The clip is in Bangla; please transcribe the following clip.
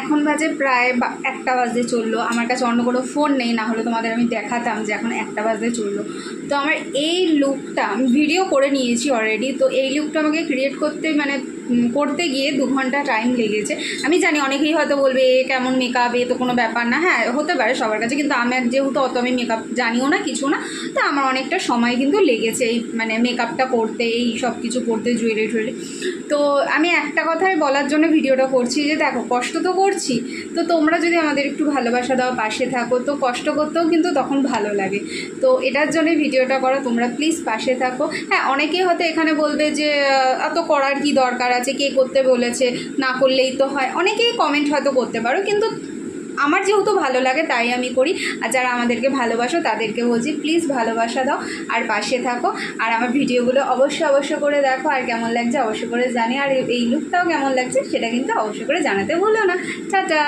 এখন বাজে প্রায় 1টা বাজতে চললো। আমার কাছে অন্য কোনো ফোন নেই, না হলে তোমাদের আমি দেখাতাম যে এখন 1টা বাজতে চললো। তো আমার এই লুকটা আমি ভিডিও করে নিয়েছি অলরেডি। তো এই লুকটা আমাকে ক্রিয়েট করতে গিয়ে 2 ঘন্টা টাইম লেগেছে। আমি জানি অনেকেই হয়তো বলবে এ কেমন মেকআপ, এ তো কোনো ব্যাপার না। হ্যাঁ, হতে পারে সবার কাছে, কিন্তু আমার যেহেতু অত আমি মেকআপ জানিও না, কিছু না, তো আমার অনেকটা সময় কিন্তু লেগেছে এই মেকআপটা করতে, এই সব কিছু করতে, জুয়েলারি। তো আমি একটা কথাই বলার জন্য ভিডিওটা করছি যে দেখো, কষ্ট তো করছি, তো তোমরা যদি আমাদের একটু ভালোবাসা দাও, পাশে থাকো, তো কষ্ট করতেও কিন্তু তখন ভালো লাগে। তো এটার জন্য ভিডিওটা করো, তোমরা প্লিজ পাশে থাকো। হ্যাঁ, অনেকেই হয়তো এখানে বলবে যে এত করার কি দরকার আছে, কে করতে বলেছে, না করলেই তো হয়, অনেকেই কমেন্ট হয়তো করতে পারো, কিন্তু আমার যেহেতু ভালো লাগে তাই আমি করি। আর যারা আমাদেরকে ভালোবাসো তাদেরকে বলছি প্লিজ ভালোবাসা দাও আর পাশে থাকো। আর আমার ভিডিওগুলো অবশ্যই করে দেখো, আর কেমন লাগছে অবশ্যই করে জানি, আর এই লুকটাও কেমন লাগছে সেটা কিন্তু অবশ্যই করে জানাতে ভুলো না। টাটা।